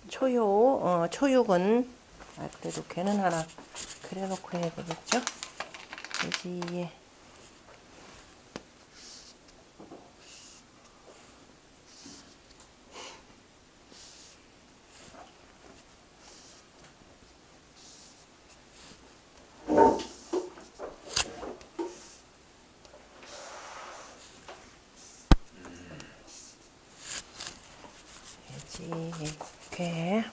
초육은 그래도 걔는 하나 그래놓고 해야 되겠죠? 돼지에 이렇게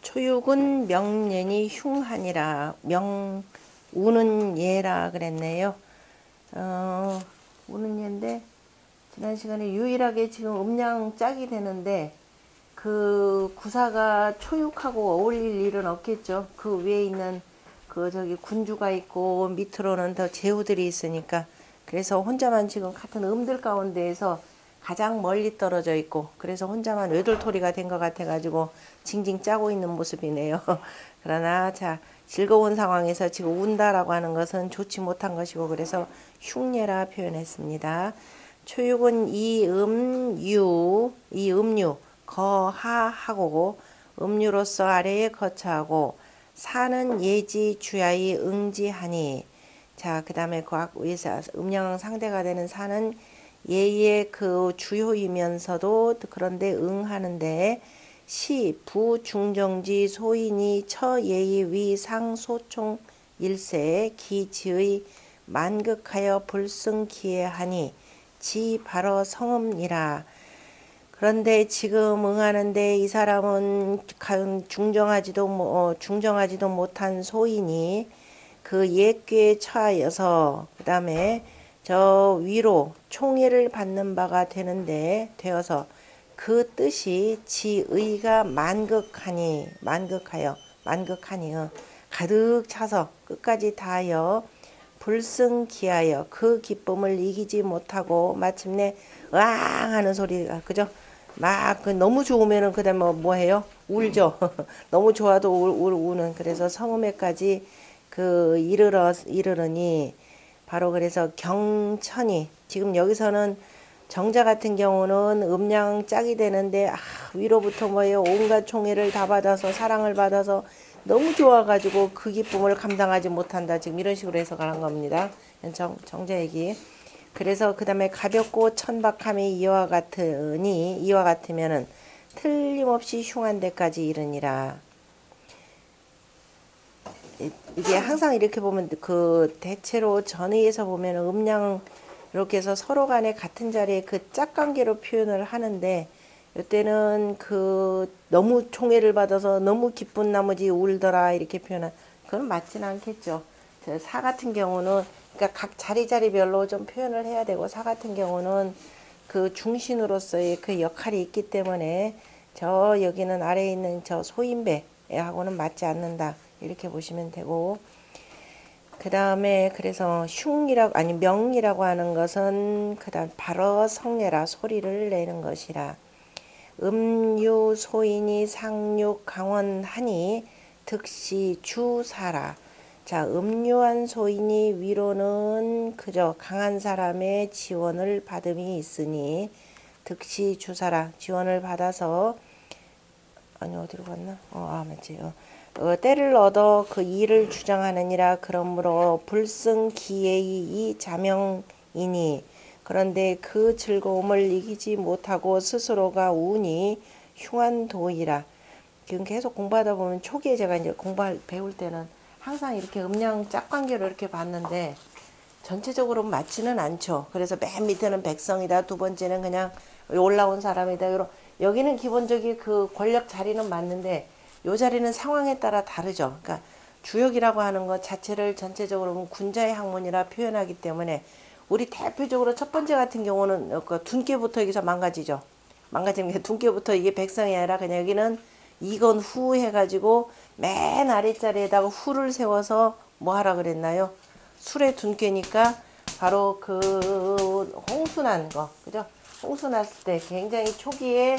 초육은 명년이 흉하니라 우는 예라 그랬네요. 우는 예인데 지난 시간에 유일하게 지금 음양 짝이 되는데 그 구사가 초육하고 어울릴 일은 없겠죠. 그 위에 있는 그 저기 군주가 있고 밑으로는 더 제후들이 있으니까 그래서 혼자만 지금 같은 음들 가운데에서 가장 멀리 떨어져 있고 그래서 혼자만 외돌토리가 된 것 같아 가지고 징징 짜고 있는 모습이네요. 그러나 자 즐거운 상황에서 지금 운다라고 하는 것은 좋지 못한 것이고 그래서 흉예라 표현했습니다. 초육은 이음유 거하하고 음유로서 아래에 거처하고 사는 예지 주야이 응지하니 자 그 다음에 그 위에서 음양 상대가 되는 사는 예의 그 주요이면서도 그런데 응하는데 시 부중정지 소인이 처예의 위상 소총 일세 기지의 만극하여 불승기해하니 지 바로 성음이라. 그런데 지금 응하는데 이 사람은 중정하지도 못한 소인이 그 옛괴에 처하여서 그 다음에 저 위로 총애를 받는 바가 되어서 그 뜻이 지의가 만극하여 가득 차서 끝까지 다하여 불승기하여 그 기쁨을 이기지 못하고 마침내 으앙 하는 소리가 그죠? 막 너무 좋으면은 그다음에 뭐 해요? 울죠. 너무 좋아도 우는 그래서 성음에까지 그 이르러니 바로 그래서 경천이 지금 여기서는 정자 같은 경우는 음양 짝이 되는데 위로부터 뭐예요? 온갖 총애를 다 받아서 사랑을 받아서 너무 좋아가지고 그 기쁨을 감당하지 못한다. 지금 이런 식으로 해석을 한 겁니다. 정자 얘기. 그래서 그 다음에 가볍고 천박함이 이와 같으면은 틀림없이 흉한 데까지 이르니라. 이게 항상 이렇게 보면 그 대체로 전의에서 보면 음양 이렇게 해서 서로 간에 같은 자리에 그 짝관계로 표현을 하는데 이때는 그 너무 총애를 받아서 너무 기쁜 나머지 울더라 이렇게 표현한 그건 맞지는 않겠죠. 사 같은 경우는 그러니까 각 자리별로 좀 표현을 해야 되고 사 같은 경우는 그 중신으로서의 그 역할이 있기 때문에 저 여기는 아래에 있는 저 소인배하고는 맞지 않는다 이렇게 보시면 되고 그 다음에 그래서 명이라고 하는 것은 그 다음 바로 성내라 소리를 내는 것이라. 음유 소인이 상육 강원하니 득시 주사라. 자 음유한 소인이 위로는 그저 강한 사람의 지원을 받음이 있으니 득시 주사라 지원을 받아서 아니 어디로 갔나? 맞지. 때를 얻어 그 일을 주장하느니라. 그러므로 불승기의 이 자명이니 그런데 그 즐거움을 이기지 못하고 스스로가 우니 흉한 도이라. 지금 계속 공부하다 보면 초기에 제가 이제 배울 때는 항상 이렇게 음양 짝관계로 이렇게 봤는데 전체적으로 맞지는 않죠. 그래서 맨 밑에는 백성이다. 두 번째는 그냥 올라온 사람이다. 여기는 기본적인 그 권력 자리는 맞는데 요 자리는 상황에 따라 다르죠. 그러니까 주역이라고 하는 것 자체를 전체적으로 군자의 학문이라 표현하기 때문에 우리 대표적으로 첫 번째 같은 경우는 둔께부터 여기서 망가지죠. 망가지는 게 둔께부터 이게 백성이 아니라 그냥 여기는 이건 후 해가지고 맨 아랫자리에다가 후를 세워서 뭐 하라 그랬나요? 술의 둔께니까 바로 그 홍수난 거 그죠? 홍수 났을 때 굉장히 초기에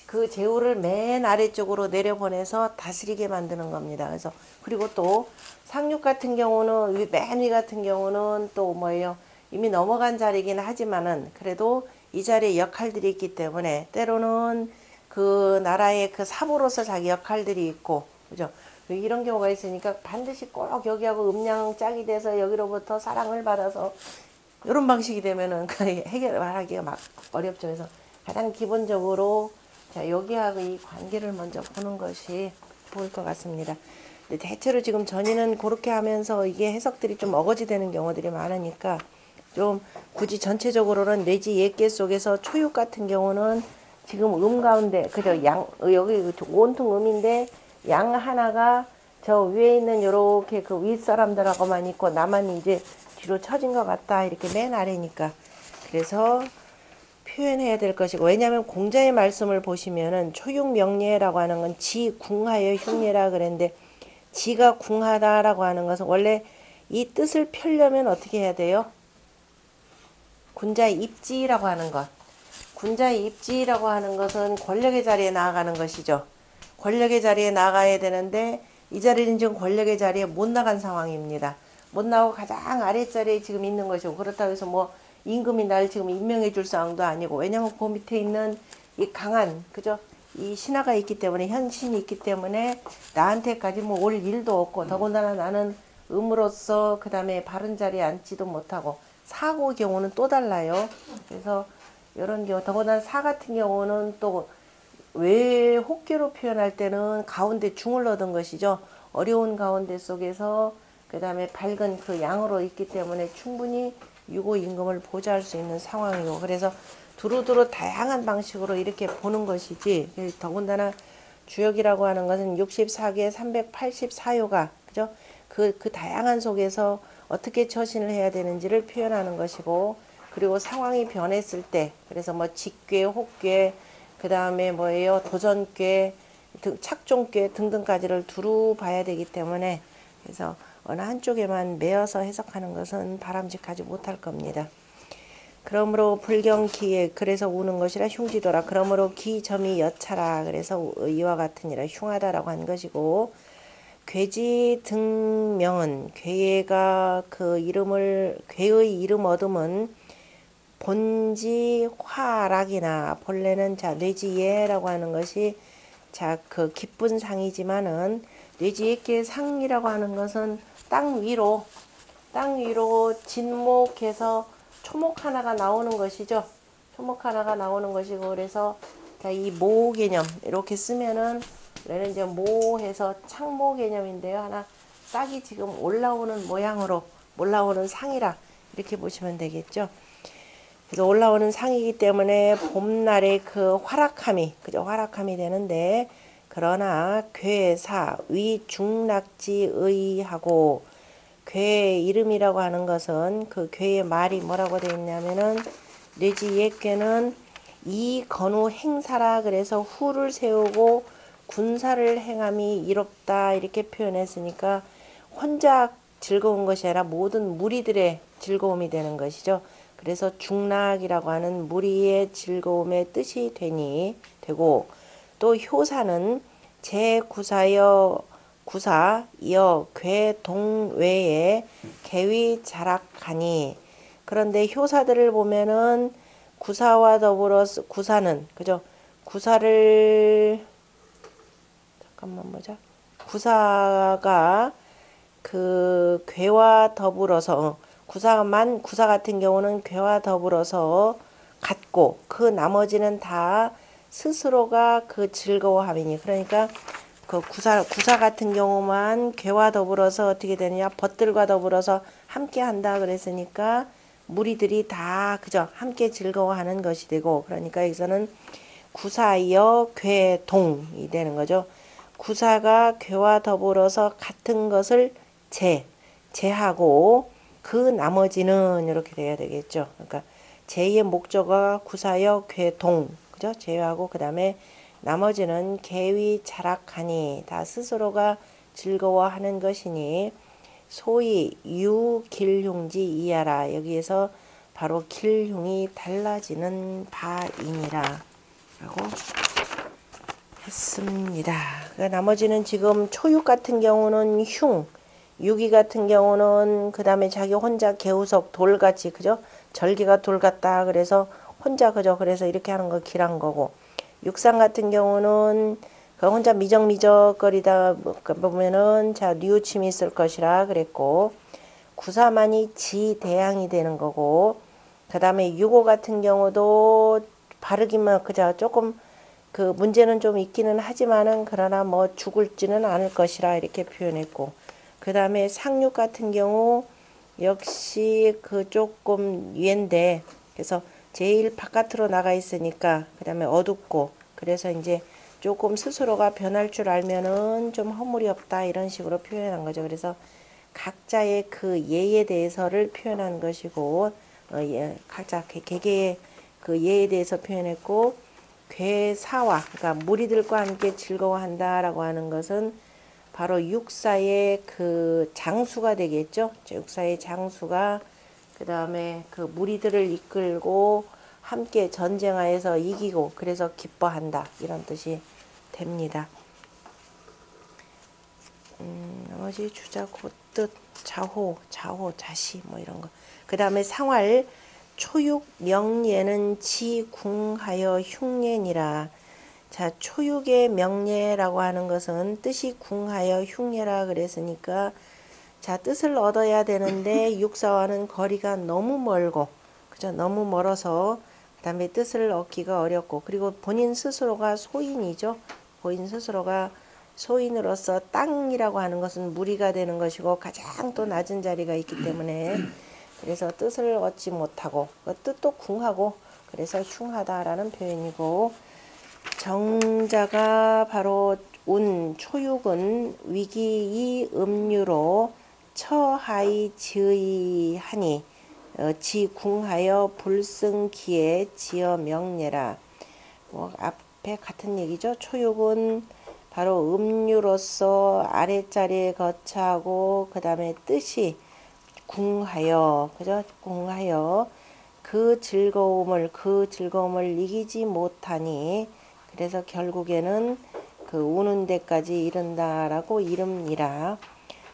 그 제후를 맨 아래쪽으로 내려보내서 다스리게 만드는 겁니다. 그래서 그리고 또 상륙 같은 경우는 맨 위 같은 경우는 또 뭐예요? 이미 넘어간 자리이긴 하지만은 그래도 이 자리에 역할들이 있기 때문에 때로는 그 나라의 그 사부로서 자기 역할들이 있고, 그죠? 이런 경우가 있으니까 반드시 꼭 여기하고 음양 짝이 돼서 여기로부터 사랑을 받아서 이런 방식이 되면은 해결하기가 막 어렵죠. 그래서 가장 기본적으로 자, 여기하고 이 관계를 먼저 보는 것이 좋을 것 같습니다. 근데 대체로 지금 전이는 그렇게 하면서 이게 해석들이 좀 어거지되는 경우들이 많으니까 좀 굳이 전체적으로는 내지 예계 속에서 초육 같은 경우는 지금 가운데 그죠? 여기 온통 음인데 양 하나가 저 위에 있는 요렇게 그 윗사람들하고만 있고 나만 이제 뒤로 처진 것 같다. 이렇게 맨 아래니까. 그래서 표현해야 될 것이고, 왜냐하면 공자의 말씀을 보시면은 초육명례라고 하는 건 지궁하여 흉례라 그랬는데, 지가 궁하다라고 하는 것은 원래 이 뜻을 펴려면 어떻게 해야 돼요? 군자 입지라고 하는 것. 군자 입지라고 하는 것은 권력의 자리에 나아가는 것이죠. 권력의 자리에 나가야 되는데 이 자리는 지금 권력의 자리에 못 나간 상황입니다. 못 나오고 가장 아랫자리에 지금 있는 것이고, 그렇다고 해서 뭐 임금이 날 지금 임명해 줄 상황도 아니고, 왜냐면 그 밑에 있는 이 강한, 그죠? 이 신하가 있기 때문에, 현신이 있기 때문에 나한테까지 뭐 올 일도 없고, 더군다나 나는 음으로써 그 다음에 바른 자리에 앉지도 못하고, 사고 경우는 또 달라요. 그래서 이런 경우, 더군다나 사 같은 경우는 또 왜 혹계로 표현할 때는 가운데 중을 얻은 것이죠. 어려운 가운데 속에서 그 다음에 밝은 그 양으로 있기 때문에 충분히 유고 임금을 보좌할 수 있는 상황이고, 그래서 두루두루 다양한 방식으로 이렇게 보는 것이지, 더군다나 주역이라고 하는 것은 64개 384요가 그죠? 그 다양한 속에서 어떻게 처신을 해야 되는지를 표현하는 것이고, 그리고 상황이 변했을 때, 그래서 뭐 직괴, 혹괴, 그 다음에 뭐예요? 도전괴, 착종괴 등등까지를 두루 봐야 되기 때문에, 그래서 어느 한쪽에만 매어서 해석하는 것은 바람직하지 못할 겁니다. 그러므로 불경기에 그래서 우는 것이라 흉지도라. 그러므로 기점이 여차라. 그래서 이와 같으니라 흉하다라고 한 것이고, 괴지 등명은 괴가 그 이름을 괴의 이름 얻음은 본지 화락이나 본래는 자 뇌지예라고 하는 것이 자 그 기쁜 상이지만은 뇌지예께 상이라고 하는 것은 땅 위로 진목해서 초목 하나가 나오는 것이죠. 초목 하나가 나오는 것이고, 그래서 이 모 개념 이렇게 쓰면은 얘는 이제 모해서 창모 개념인데요. 하나 싹이 지금 올라오는 모양으로 올라오는 상이라 이렇게 보시면 되겠죠. 그래서 올라오는 상이기 때문에 봄날에 그 활락함이 그죠? 활락함이 되는데, 그러나 괴사 위중락지의하고 괴 이름이라고 하는 것은 그 괴의 말이 뭐라고 되어 있냐면은 뇌지예괴는 이 건우 행사라. 그래서 후를 세우고 군사를 행함이 이롭다 이렇게 표현했으니까 혼자 즐거운 것이 아니라 모든 무리들의 즐거움이 되는 것이죠. 그래서 중락이라고 하는 무리의 즐거움의 뜻이 되고, 또 효사는 제구사여 구사여 괴동 외에 개위 자락하니. 그런데 효사들을 보면은 구사와 더불어서 구사는 그죠? 구사를 잠깐만 보자. 구사가 그 괴와 더불어서 구사 같은 경우는 괴와 더불어서 같고, 그 나머지는 다 스스로가 그 즐거워함이니. 그러니까 그 구사 같은 경우만 괴와 더불어서 어떻게 되느냐, 벗들과 더불어서 함께 한다 그랬으니까 무리들이 다 그저 함께 즐거워하는 것이 되고, 그러니까 여기서는 구사여 괴동이 되는 거죠. 구사가 괴와 더불어서 같은 것을 제하고 그 나머지는 이렇게 돼야 되겠죠. 그러니까 제의 목적어가 구사여 괴동 그죠? 제외하고 그 다음에 나머지는 개위 자락하니 다 스스로가 즐거워하는 것이니 소위 유길흉지 이하라. 여기에서 바로 길흉이 달라지는 바이니라 라고 했습니다. 그러니까 나머지는 지금 초육 같은 경우는 유기 같은 경우는 그 다음에 자기 혼자 개우석 돌같이 그죠? 절기가 돌 같다 그래서 혼자 그죠? 그래서 이렇게 하는 거 길한 거고, 육상 같은 경우는 그 혼자 미적미적거리다 보면은 자 뉘우침이 있을 것이라 그랬고, 구사만이 지대양이 되는 거고, 그 다음에 유고 같은 경우도 바르기만 그저 조금 그 문제는 좀 있기는 하지만은 그러나 뭐 죽을지는 않을 것이라 이렇게 표현했고, 그 다음에 상육 같은 경우 역시 그 조금 위인데, 그래서 제일 바깥으로 나가 있으니까 그 다음에 어둡고, 그래서 이제 조금 스스로가 변할 줄 알면은 좀 허물이 없다 이런 식으로 표현한 거죠. 그래서 각자의 그 예에 대해서를 표현한 것이고, 예, 각자 개개의 그 예에 대해서 표현했고, 괴사와 그러니까 무리들과 함께 즐거워한다라고 하는 것은 바로 육사의 그 장수가 되겠죠. 육사의 장수가 그 다음에 그 무리들을 이끌고 함께 전쟁하여서 이기고 그래서 기뻐한다 이런 뜻이 됩니다. 나머지 주자 곧뜻 자호 자시 뭐 이런 거. 그 다음에 상활 초육 명예는 지궁하여 흉예니라. 자, 초육의 명예라고 하는 것은 뜻이 궁하여 흉예라 그랬으니까, 자, 뜻을 얻어야 되는데 육사와는 거리가 너무 멀고, 그죠? 너무 멀어서 그다음에 뜻을 얻기가 어렵고, 그리고 본인 스스로가 소인이죠. 본인 스스로가 소인으로서 땅이라고 하는 것은 무리가 되는 것이고 가장 또 낮은 자리가 있기 때문에, 그래서 뜻을 얻지 못하고 뜻도 궁하고 그래서 흉하다라는 표현이고, 정자가 바로 운 초육은 위기이 음유로 처하이 지의하니 지궁하여 불승기에 지어 명례라. 뭐 앞에 같은 얘기죠. 초육은 바로 음유로서 아랫자리에 거처하고 그 다음에 뜻이 궁하여 그죠? 궁하여 그 즐거움을 이기지 못하니, 그래서 결국에는 그 우는 데까지 이른다라고 이름이라.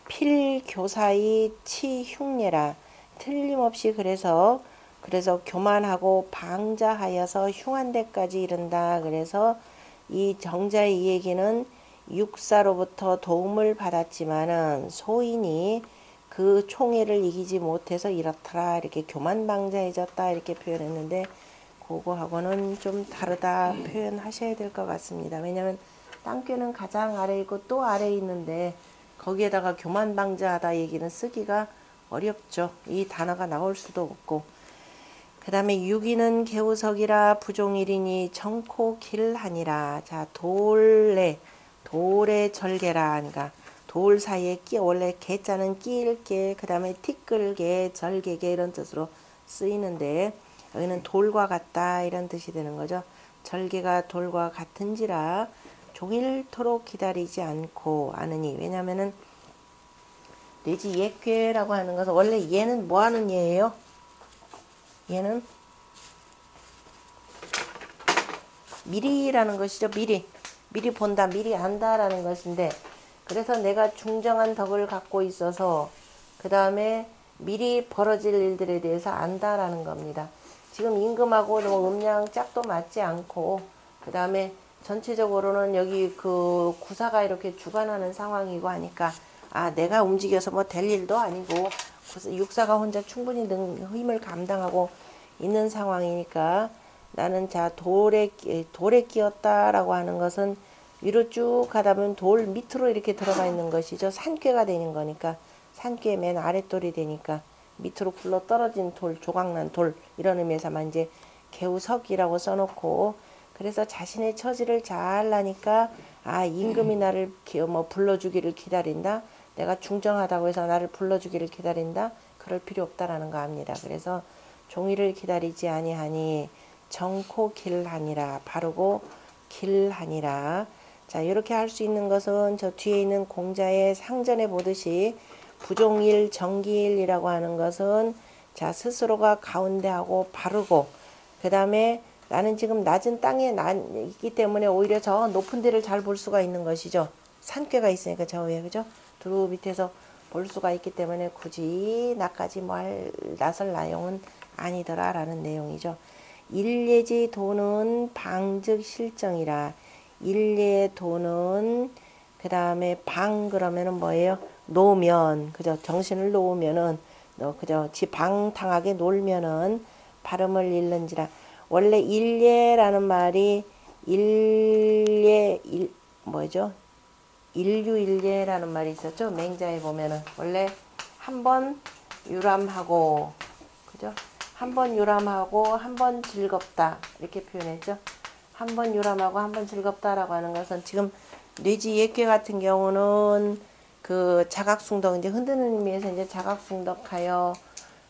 필교사의 치흉례라. 틀림없이 그래서 교만하고 방자하여서 흉한 데까지 이른다. 그래서 이 정자의 이 얘기는 육사로부터 도움을 받았지만은 소인이 그 총애를 이기지 못해서 이렇더라 이렇게 교만방자해졌다 이렇게 표현했는데, 그거하고는 좀 다르다 표현하셔야 될 것 같습니다. 왜냐하면 땅꾀는 가장 아래에 있고 또 아래에 있는데 거기에다가 교만방자하다 얘기는 쓰기가 어렵죠. 이 단어가 나올 수도 없고. 그 다음에 유기는 개우석이라 부종일이니 정코 길하니라. 자, 돌의 절개라. 그러니까 돌 사이에 원래 개자는 끼일개, 그 다음에 티끌개, 절개개 이런 뜻으로 쓰이는데, 여기는 돌과 같다 이런 뜻이 되는 거죠. 절개가 돌과 같은지라 종일토록 기다리지 않고 아느니. 왜냐면은 내지 예괴라고 하는 것은 원래 얘는 뭐 하는 예예요? 얘는 미리라는 것이죠. 미리 본다, 미리 안다라는 것인데, 그래서 내가 중정한 덕을 갖고 있어서 그 다음에 미리 벌어질 일들에 대해서 안다라는 겁니다. 지금 임금하고 음양 짝도 맞지 않고, 그 다음에 전체적으로는 여기 그 구사가 이렇게 주관하는 상황이고 하니까, 아, 내가 움직여서 뭐 될 일도 아니고 육사가 혼자 충분히 힘을 감당하고 있는 상황이니까, 나는 자 돌에 끼었다라고 하는 것은 위로 쭉 가다 보면 돌 밑으로 이렇게 들어가 있는 것이죠. 산꾀가 되는 거니까, 산꾀 맨 아랫돌이 되니까 밑으로 굴러 떨어진 돌, 조각난 돌 이런 의미에서만 이제 개우석이라고 써놓고, 그래서 자신의 처지를 잘 아니까, 아, 임금이 나를 뭐 불러주기를 기다린다, 내가 중정하다고 해서 나를 불러주기를 기다린다, 그럴 필요 없다라는 거 압니다. 그래서 종이를 기다리지 아니하니 정코 길하니라. 바르고 길하니라. 자, 이렇게 할 수 있는 것은 저 뒤에 있는 공자의 상전에 보듯이 부종일 정기일이라고 하는 것은 자 스스로가 가운데 하고 바르고, 그 다음에 나는 지금 낮은 땅에 있기 때문에 오히려 저 높은 데를 잘 볼 수가 있는 것이죠. 산꾀가 있으니까 저 위에, 그죠? 두루 밑에서 볼 수가 있기 때문에 굳이 나까지 뭐 나설 나용은 아니더라 라는 내용이죠. 일예지 도는 방즉 실정이라. 일예 도는 그 다음에 방 그러면은 뭐예요? 노면, 그죠? 정신을 놓으면은 그죠? 방탕하게 놀면은 발음을 잃는지라. 원래 일예라는 말이 뭐죠? 일유일예라는 말이 있었죠. 맹자에 보면은 원래 한 번 유람하고, 그죠? 한 번 유람하고 한 번 즐겁다 이렇게 표현했죠. 한 번 유람하고 한 번 즐겁다라고 하는 것은 지금 뇌지 예괴 같은 경우는 그 자각숭덕 이제 흔드는 의미에서 이제 자각숭덕하여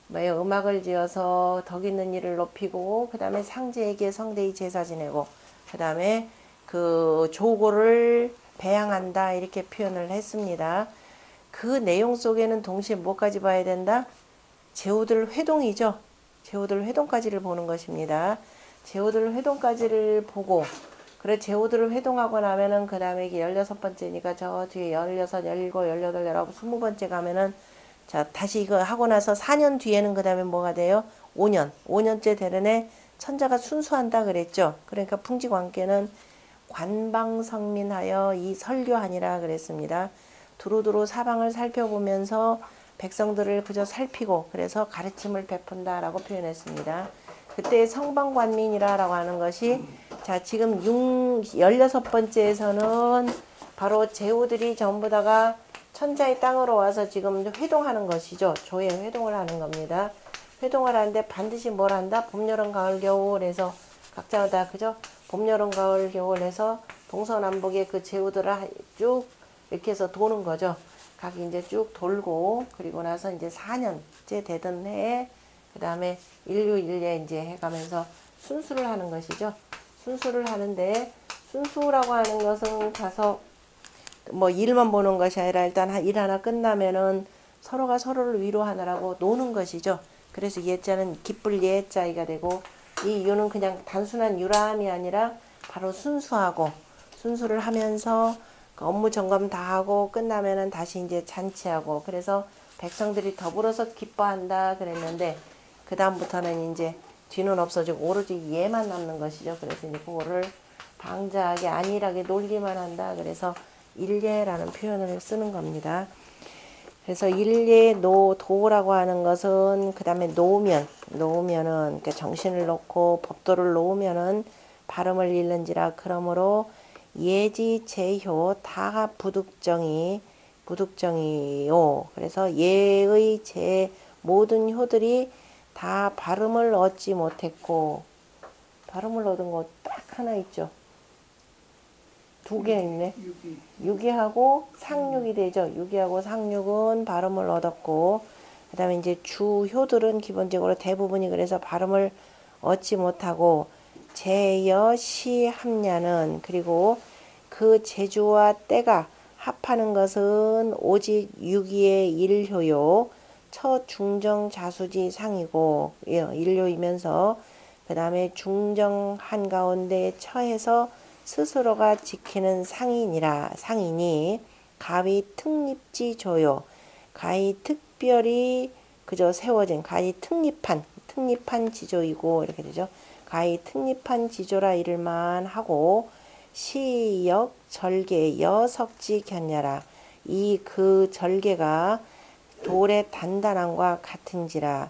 뭐예요? 음악을 지어서 덕 있는 일을 높이고 그 다음에 상제에게 성대히 제사 지내고 그 다음에 그 조고를 배양한다 이렇게 표현을 했습니다. 그 내용 속에는 동시에 뭐까지 봐야 된다? 제후들 회동이죠. 제후들 회동까지를 보는 것입니다. 제후들 회동까지를 보고 그래 제후들을 회동하고 나면은 그 다음에 이게 16번째니까 저 뒤에 16, 17, 18, 19, 20번째 가면은 자 다시 이거 하고 나서 4년 뒤에는 그 다음에 뭐가 돼요? 5년. 5년째 되는 천자가 순수한다 그랬죠. 그러니까 풍지관계는 관방성민하여 이 설교하니라 그랬습니다. 두루두루 사방을 살펴보면서 백성들을 그저 살피고 그래서 가르침을 베푼다라고 표현했습니다. 그때 성방관민이라고 하는 것이 자 지금 16번째에서는 바로 제후들이 전부 다가 천자의 땅으로 와서 지금 회동하는 것이죠. 조에 회동을 하는 겁니다. 회동을 하는데 반드시 뭘 한다? 봄, 여름, 가을, 겨울 해서 각자 다 그죠? 봄, 여름, 가을, 겨울 해서 동서남북의 그 제후들을 쭉 이렇게 해서 도는 거죠. 각 이제 쭉 돌고 그리고 나서 이제 4년째 되던 해에 그 다음에 일류일례 이제 해가면서 순수를 하는 것이죠. 순수를 하는데 순수라고 하는 것은 가서 뭐 일만 보는 것이 아니라 일단 일 하나 끝나면은 서로가 서로를 위로하느라고 노는 것이죠. 그래서 예자는 기쁠 예자이가 되고 이 유는 그냥 단순한 유람이 아니라 바로 순수하고 순수를 하면서 그 업무 점검 다 하고 끝나면은 다시 이제 잔치하고 그래서 백성들이 더불어서 기뻐한다 그랬는데 그 다음부터는 이제 뒤는 없어지고 오로지 예만 남는 것이죠. 그래서 이제 그거를 방자하게 안일하게 놀기만 한다. 그래서 일예라는 표현을 쓰는 겁니다. 그래서 일예 도라고 하는 것은 그 다음에 놓으면은 그러니까 정신을 놓고 법도를 놓으면은 발음을 잃는지라. 그러므로 예지 제효 다 부득정이요. 그래서 예의 제 모든 효들이 다 발음을 얻지 못했고 발음을 얻은 거 딱 하나 있죠. 두 개 있네. 유기하고 상육이 되죠. 유기하고 상육은 발음을 얻었고 그 다음에 이제 주효들은 기본적으로 대부분이 그래서 발음을 얻지 못하고 제여 시합냐는 그리고 그 제주와 때가 합하는 것은 오직 유기의 일효요 첫 중정 자수지 상이고 일효이면서 그 다음에 중정 한가운데 처해서 스스로가 지키는 상인이 가위 특립지 조요 가히 특별히 그저 세워진 가히 특립한 지조이고 이렇게 되죠. 가히 특립한 지조라 이를만 하고 시역 절개 여석지 견야라 이 그 절개가 돌의 단단함과 같은지라.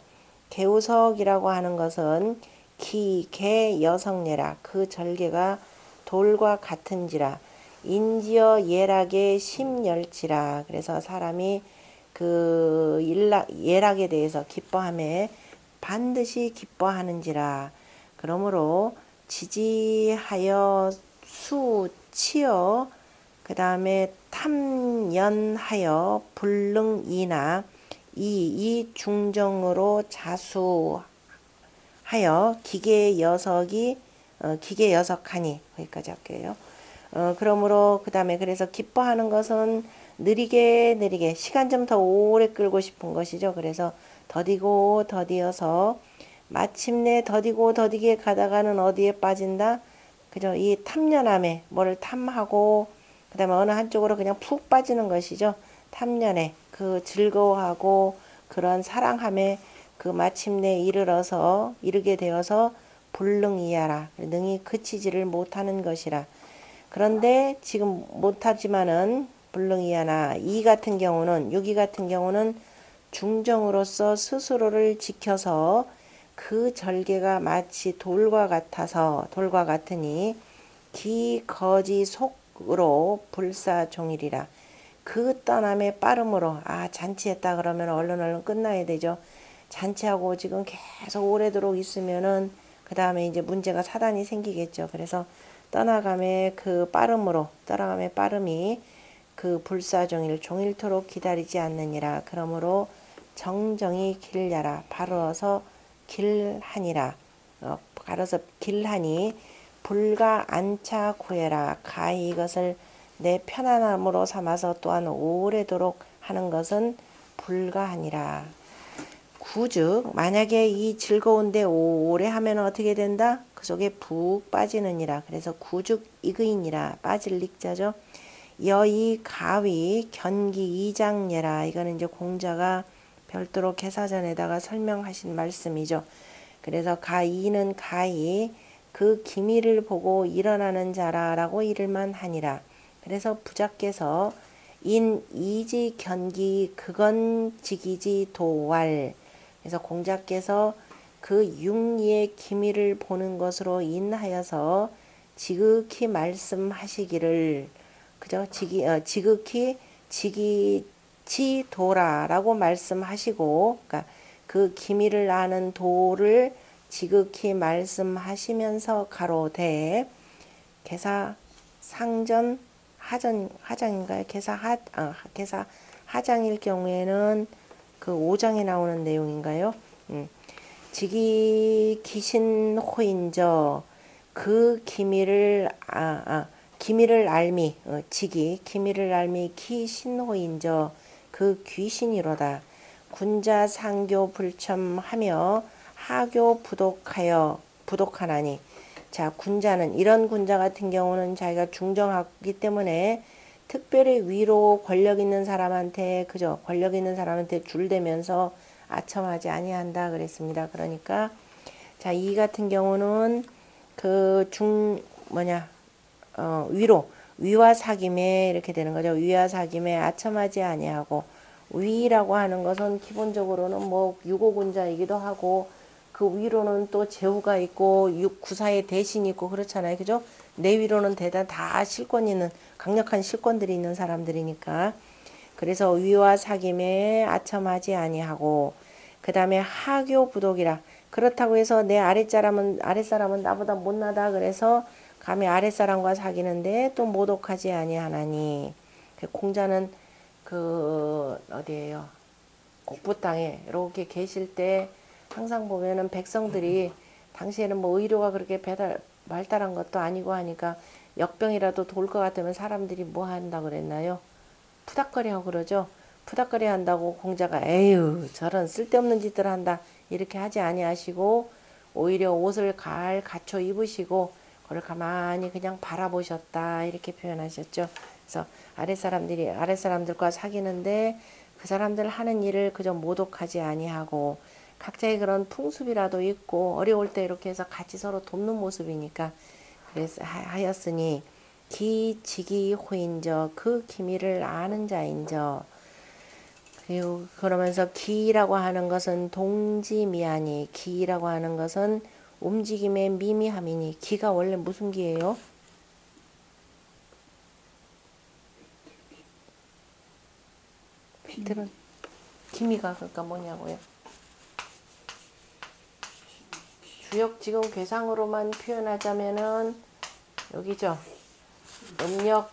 개우석이라고 하는 것은 개 여석례라 그 절개가 돌과 같은지라. 인지어 예락의 심열지라. 그래서 사람이 그 예락에 대해서 기뻐함에 반드시 기뻐하는지라. 그러므로 지지하여 수치어 그 다음에 탐연하여 불능이나 이 중정으로 자수하여 기계 여석하니 거기까지 할게요. 그러므로 그 다음에 그래서 기뻐하는 것은 느리게 시간 좀 더 오래 끌고 싶은 것이죠. 그래서 더디어서 마침내 더디게 가다가는 어디에 빠진다? 그죠? 이 탐연함에 뭐를 탐하고 그 다음에 어느 한쪽으로 그냥 푹 빠지는 것이죠. 탐연에 그 즐거워하고 그런 사랑함에 그 마침내 이르게 되어서 불능이하라. 능히 그치지를 못하는 것이라. 그런데 지금 못하지만은 불능이하나 이 같은 경우는 유기 같은 경우는 중정으로서 스스로를 지켜서 그 절개가 마치 돌과 같으니 기 거지 속으로 불사종일이라. 그 떠남의 빠름으로 잔치했다 그러면 얼른 끝나야 되죠. 잔치하고 지금 계속 오래도록 있으면은 그 다음에 이제 문제가 사단이 생기겠죠. 그래서 떠나감의 빠름이 그 불사종일 종일토록 기다리지 않느니라. 그러므로 정정이 길야라. 바로서 길하니라. 바로서 길하니 불가 안차 구해라. 가히 이것을 내 편안함으로 삼아서 또한 오래도록 하는 것은 불가하니라. 구즉 만약에 이 즐거운데 오래 하면 어떻게 된다? 그 속에 푹 빠지느니라. 그래서 구즉 이그이니라. 빠질 릭자죠. 여이 가위 견기 이장예라. 이거는 이제 공자가 별도로 개사전에다가 설명하신 말씀이죠. 그래서 가이는 가히 그 기미를 보고 일어나는 자라라고 이를만 하니라. 그래서 부자께서 인 이지 견기 그건 직이지 도왈. 그래서 공자께서 그 육리의 기미를 보는 것으로 인하여서 지극히 말씀하시기를 그죠? 지극히 지도라라고 말씀하시고, 그러니까 그 기미를 아는 도를 지극히 말씀하시면서 가로되 개사 상전 하장인가요? 개사 하장일 경우에는 그 5장에 나오는 내용인가요? 지기 기신 호인저 그 기미를 알미 기미를 알미 기신호인저 그 귀신이로다. 군자 상교 불첨하며 하교 부독하나니. 자, 군자는 이런 군자 같은 경우는 자기가 중정하기 때문에 특별히 위로 권력 있는 사람한테 줄대면서 아첨하지 아니한다 그랬습니다. 그러니까 자, 이 같은 경우는 그 위와 사귐에 이렇게 되는 거죠. 위와 사귐에 아첨하지 아니하고, 위라고 하는 것은 기본적으로는 뭐 유고군자이기도 하고 그 위로는 또 제후가 있고 구사의 대신이 있고 그렇잖아요. 그죠? 내 위로는 다 실권 있는 강력한 실권들이 있는 사람들이니까. 그래서 위와 사귐에 아첨하지 아니하고, 그 다음에 하교 부독이라. 그렇다고 해서 내 아랫사람은 나보다 못나다 그래서 감히 아랫사람과 사귀는데 또 모독하지 아니하나니. 공자는 어디에요? 곡부 땅에 이렇게 계실 때 항상 보면은 백성들이 당시에는 뭐 의료가 그렇게 발달한 것도 아니고 하니까 역병이라도 돌 것 같으면 사람들이 뭐 한다고 그랬나요? 푸닥거리 하고 그러죠. 푸닥거리 한다고 공자가 에휴 저런 쓸데없는 짓들 한다 이렇게 하지 아니하시고 오히려 옷을 갖춰 입으시고 그걸 가만히 그냥 바라보셨다 이렇게 표현하셨죠. 그래서 아랫사람들과 사귀는데 그 사람들 하는 일을 그저 모독하지 아니하고 각자의 그런 풍습이라도 있고 어려울 때 이렇게 해서 같이 서로 돕는 모습이니까 그래서 하였으니 기지기 호인저 그 기미를 아는 자인저. 그리고 그러면서 기라고 하는 것은 동지미하니 기라고 하는 것은 움직임의 미미함이니. 기가 원래 무슨 기예요? 들은 기미가 그러니까 뭐냐고요? 주역 지금 괴상으로만 표현하자면은 여기죠. 음력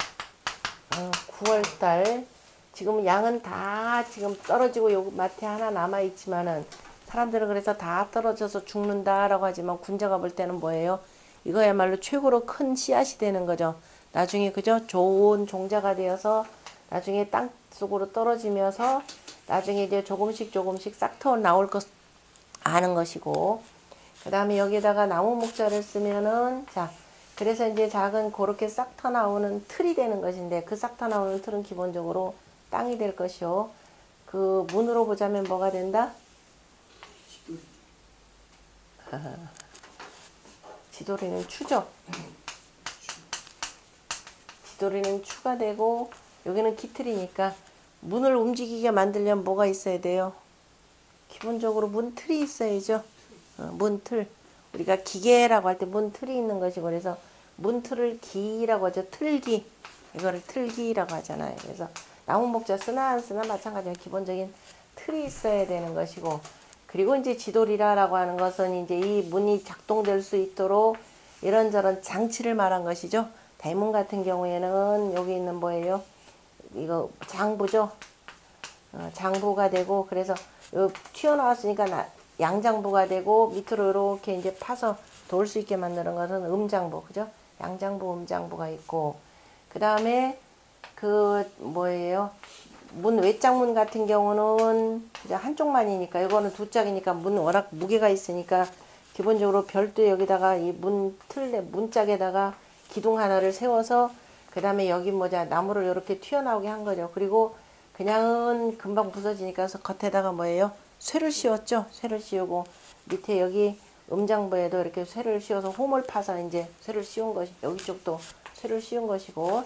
9월달 지금 양은 다 지금 떨어지고 요 마트에 하나 남아 있지만은 사람들은 그래서 다 떨어져서 죽는다라고 하지만 군자가 볼 때는 뭐예요? 이거야말로 최고로 큰 씨앗이 되는 거죠. 나중에 그죠? 좋은 종자가 되어서 나중에 땅 속으로 떨어지면서 나중에 이제 조금씩 싹터 나올 것 아는 것이고, 그 다음에 여기다가 나무 목자를 쓰면은 자 그래서 이제 작은 그렇게 싹 터 나오는 틀이 되는 것인데 그 싹 터 나오는 틀은 기본적으로 땅이 될 것이요. 그 문으로 보자면 뭐가 된다? 지도리는 추죠. 지도리는 추가 되고 여기는 기틀이니까 문을 움직이게 만들려면 뭐가 있어야 돼요? 기본적으로 문틀이 있어야죠. 문틀. 우리가 기계라고 할 때 문틀이 있는 것이고 그래서 문틀을 기라고 하죠. 틀기. 이거를 틀기라고 하잖아요. 그래서 나무 목자 쓰나 안 쓰나 마찬가지로 기본적인 틀이 있어야 되는 것이고 그리고 이제 지도리라고 하는 것은 이제 이 문이 작동될 수 있도록 이런저런 장치를 말한 것이죠. 대문 같은 경우에는 여기 있는 뭐예요? 이거 장부죠. 장부가 되고 그래서 요 튀어나왔으니까 양장부가 되고 밑으로 이렇게 이제 파서 돌 수 있게 만드는 것은 음장부, 그죠? 양장부, 음장부가 있고 그 다음에 그 뭐예요? 문 외장문 같은 경우는 이제 한쪽만이니까 이거는 두 짝이니까 문 워낙 무게가 있으니까 기본적으로 별도의 여기다가 이 문 틀에 문짝에다가 기둥 하나를 세워서 그 다음에 여기 뭐냐 나무를 이렇게 튀어나오게 한 거죠. 그리고 그냥은 금방 부서지니까 해서 겉에다가 뭐예요? 쇠를 씌웠죠. 쇠를 씌우고 밑에 여기 음장부에도 이렇게 쇠를 씌워서 홈을 파서 이제 쇠를 씌운 것이 여기 쪽도 쇠를 씌운 것이고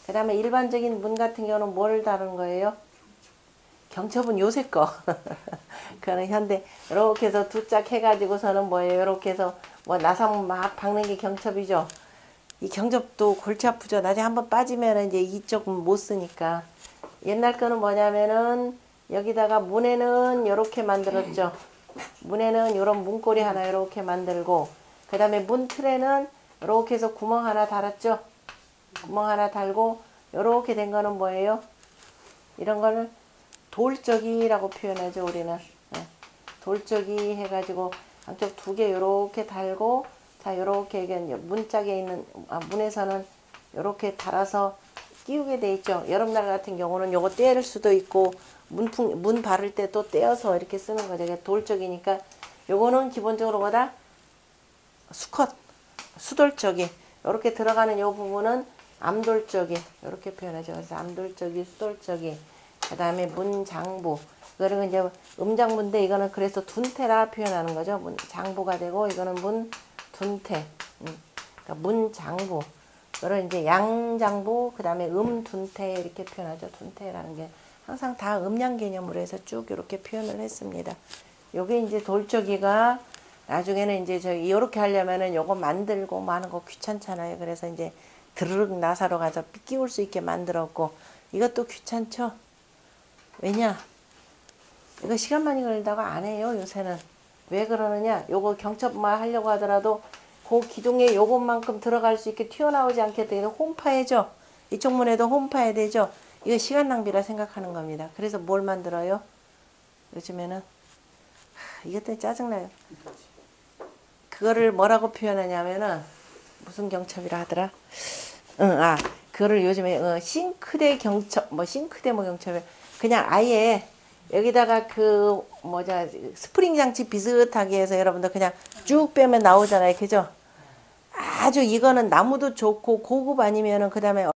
그 다음에 일반적인 문 같은 경우는 뭘 다룬 거예요? 경첩은 요새 거. 그거는 현대 이렇게 해서 두 짝 해가지고서는 뭐예요? 이렇게 해서 뭐 나사문 막 박는 게 경첩이죠. 이 경첩도 골치 아프죠. 나중에 한번 빠지면 이제 이쪽은 못 쓰니까. 옛날 거는 뭐냐면은 여기다가 문에는 이렇게 만들었죠. 문에는 이런 문고리 하나 이렇게 만들고 그 다음에 문 틀에는 이렇게 해서 구멍 하나 달았죠. 구멍 하나 달고 이렇게 된 거는 뭐예요? 이런 거는 돌적이라고 표현하죠. 우리는 돌적이 해가지고 양쪽 두 개 이렇게 달고 자 이렇게 문짝에 있는 문에서는 이렇게 달아서 끼우게 돼 있죠. 여름날 같은 경우는 요거 떼일 수도 있고 문 바를 때 또 떼어서 이렇게 쓰는 거죠. 돌적이니까 요거는 기본적으로 뭐다? 수컷, 수돌적이 이렇게 들어가는 요 부분은 암돌적이 이렇게 표현하죠. 그래서 암돌적이, 수돌적이 그 다음에 문장부 그리고 이제 음장부인데 이거는 그래서 둔태라 표현하는 거죠. 장부가 되고 이거는 문둔태 그러니까 문장부 그걸 이제 양장부 그 다음에 음둔태 이렇게 표현하죠. 둔태라는 게 항상 다 음양 개념으로 해서 쭉 이렇게 표현을 했습니다. 요게 이제 돌적이가 나중에는 이제 저희 이렇게 하려면은 요거 만들고 뭐 하는 거 귀찮잖아요. 그래서 이제 드르륵 나사로 가서 끼울 수 있게 만들었고 이것도 귀찮죠. 왜냐? 이거 시간 많이 걸린다고 안 해요. 요새는. 왜 그러느냐? 요거 경첩만 하려고 하더라도 그 기둥에 요것만큼 들어갈 수 있게 튀어나오지 않게 되는 홈 파야죠. 이쪽 문에도 홈 파야 되죠. 이거 시간 낭비라 생각하는 겁니다. 그래서 뭘 만들어요? 요즘에는 이것 때문에 짜증나요. 그거를 뭐라고 표현하냐면은 무슨 경첩이라 하더라? 그거를 요즘에 싱크대 경첩 싱크대 경첩에 그냥 아예 여기다가 그 스프링 장치 비슷하게 해서 여러분들 그냥 쭉 빼면 나오잖아요. 그죠? 아주 이거는 나무도 좋고 고급 아니면은 그다음에